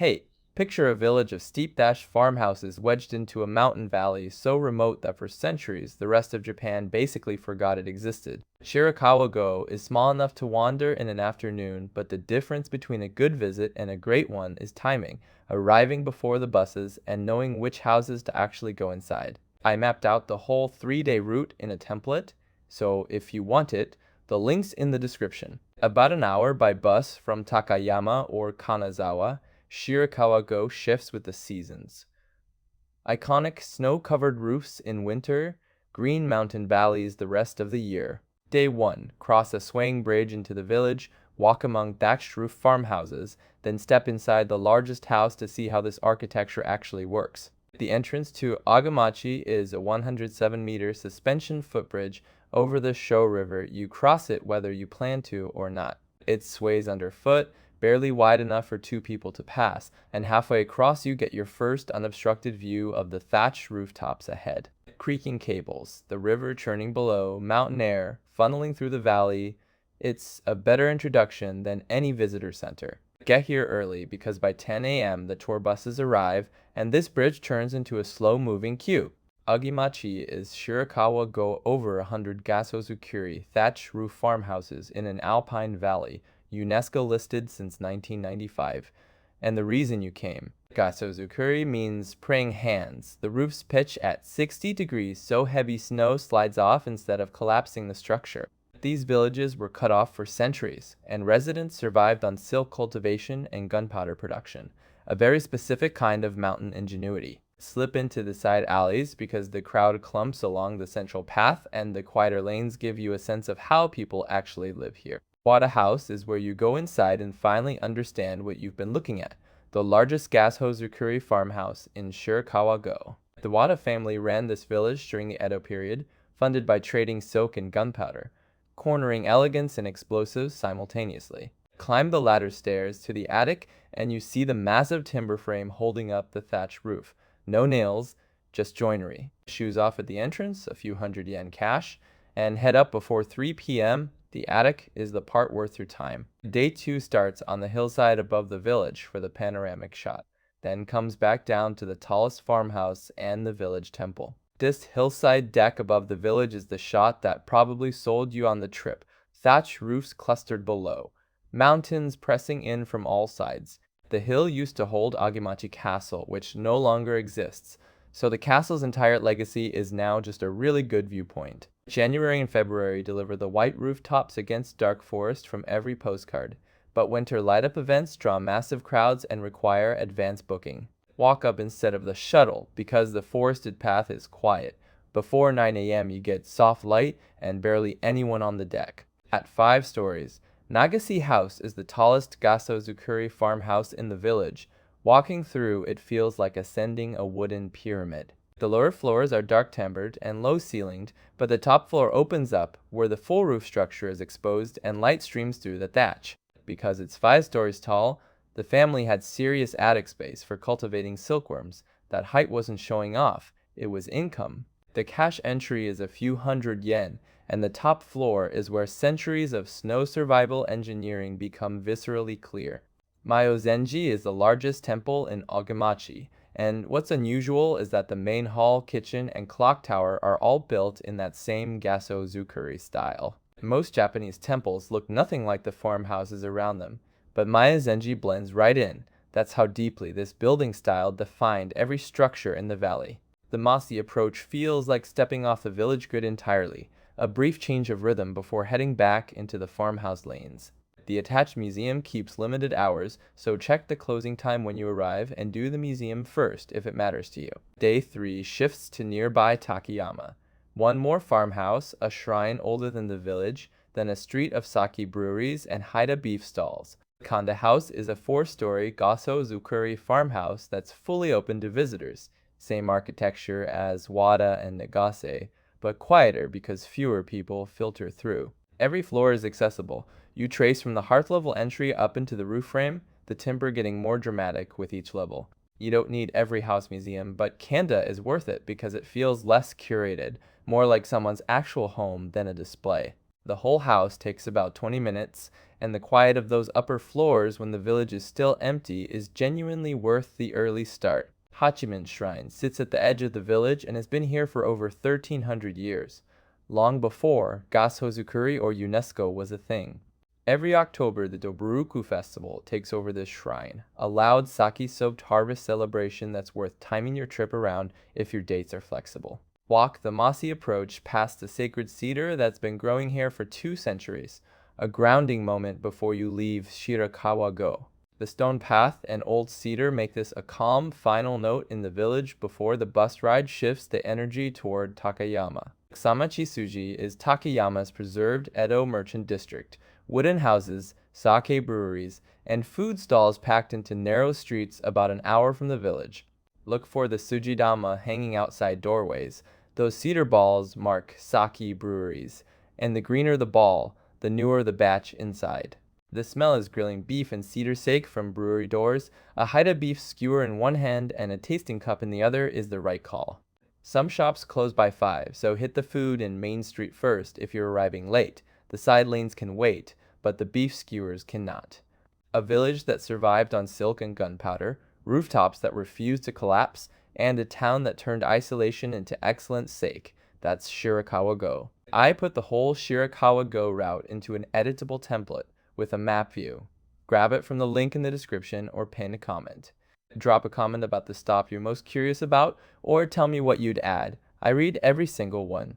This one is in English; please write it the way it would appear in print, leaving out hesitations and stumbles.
Hey, picture a village of steep thatched farmhouses wedged into a mountain valley so remote that for centuries the rest of Japan basically forgot it existed. Shirakawa-go is small enough to wander in an afternoon, but the difference between a good visit and a great one is timing, arriving before the buses, and knowing which houses to actually go inside. I mapped out the whole 3-day route in a template, so if you want it, the link's in the description. About an hour by bus from Takayama or Kanazawa, Shirakawa-go shifts with the seasons. Iconic snow-covered roofs in winter, green mountain valleys the rest of the year. Day 1. Cross a swaying bridge into the village, walk among thatched-roof farmhouses, then step inside the largest house to see how this architecture actually works. The entrance to Ogimachi is a 107-meter suspension footbridge over the Sho River. You cross it whether you plan to or not. It sways underfoot, barely wide enough for 2 people to pass, and halfway across you get your first unobstructed view of the thatched rooftops ahead. Creaking cables, the river churning below, mountain air funneling through the valley. It's a better introduction than any visitor center. Get here early because by 10 a.m. the tour buses arrive and this bridge turns into a slow-moving queue. Ogimachi is Shirakawa-go over 100 gassho-zukuri thatched roof farmhouses in an alpine valley, UNESCO listed since 1995. And the reason you came. Gassho-zukuri means praying hands. The roofs pitch at 60 degrees so heavy snow slides off instead of collapsing the structure. These villages were cut off for centuries, and residents survived on silk cultivation and gunpowder production, a very specific kind of mountain ingenuity. Slip into the side alleys because the crowd clumps along the central path, and the quieter lanes give you a sense of how people actually live here. Wada House is where you go inside and finally understand what you've been looking at, the largest gassho-zukuri farmhouse in Shirakawa-go. The Wada family ran this village during the Edo period, funded by trading silk and gunpowder, cornering elegance and explosives simultaneously. Climb the ladder stairs to the attic and you see the massive timber frame holding up the thatched roof. No nails, just joinery. Shoes off at the entrance, a few hundred-yen cash, and head up before 3 p.m. The attic is the part worth your time. Day 2 starts on the hillside above the village for the panoramic shot, then comes back down to the tallest farmhouse and the village temple. This hillside deck above the village is the shot that probably sold you on the trip. Thatched roofs clustered below, mountains pressing in from all sides. The hill used to hold Ogimachi Castle, which no longer exists, so the castle's entire legacy is now just a really good viewpoint. January and February deliver the white rooftops against dark forest from every postcard, but winter light-up events draw massive crowds and require advance booking. Walk up instead of the shuttle because the forested path is quiet. Before 9 a.m. you get soft light and barely anyone on the deck. At 5 stories, Nagase House is the tallest gassho-zukuri farmhouse in the village. Walking through, it feels like ascending a wooden pyramid. The lower floors are dark timbered and low ceilinged, but the top floor opens up where the full roof structure is exposed and light streams through the thatch. Because it's 5 stories tall, the family had serious attic space for cultivating silkworms. That height wasn't showing off, it was income. The cash entry is a few hundred yen, and the top floor is where centuries of snow survival engineering become viscerally clear. Myozenji is the largest temple in Ogimachi, and what's unusual is that the main hall, kitchen, and clock tower are all built in that same gassho-zukuri style. Most Japanese temples look nothing like the farmhouses around them, but Myozenji blends right in. That's how deeply this building style defined every structure in the valley. The mossy approach feels like stepping off the village grid entirely, a brief change of rhythm before heading back into the farmhouse lanes. The attached museum keeps limited hours, so check the closing time when you arrive and do the museum first if it matters to you. Day 3 shifts to nearby Takayama. One more farmhouse, a shrine older than the village, then a street of sake breweries and Haida beef stalls. Wada House is a 4-story gassho-zukuri farmhouse that's fully open to visitors. Same architecture as Wada and Nagase, but quieter because fewer people filter through. Every floor is accessible. You trace from the hearth level entry up into the roof frame, the timber getting more dramatic with each level. You don't need every house museum, but Kanda is worth it because it feels less curated, more like someone's actual home than a display. The whole house takes about 20 minutes, and the quiet of those upper floors when the village is still empty is genuinely worth the early start. Hachiman's shrine sits at the edge of the village and has been here for over 1300 years, long before gassho-zukuri or UNESCO was a thing. Every October, the Doburuku Festival takes over this shrine, a loud sake-soaked harvest celebration that's worth timing your trip around if your dates are flexible. Walk the mossy approach past the sacred cedar that's been growing here for 2 centuries, a grounding moment before you leave Shirakawa-go. The stone path and old cedar make this a calm final note in the village before the bus ride shifts the energy toward Takayama. Samachi-suji is Takayama's preserved Edo merchant district. Wooden houses, sake breweries, and food stalls packed into narrow streets about an hour from the village. Look for the sujidama hanging outside doorways. Those cedar balls mark sake breweries, and the greener the ball, the newer the batch inside. The smell is grilling beef and cedar sake from brewery doors. A Haida beef skewer in one hand and a tasting cup in the other is the right call. Some shops close by 5, so hit the food in Main Street first if you're arriving late. The side lanes can wait, but the beef skewers cannot. A village that survived on silk and gunpowder, rooftops that refused to collapse, and a town that turned isolation into excellent sake. That's Shirakawa-go. I put the whole Shirakawa-go route into an editable template with a map view. Grab it from the link in the description or pin a comment. Drop a comment about the stop you're most curious about, or tell me what you'd add. I read every single one.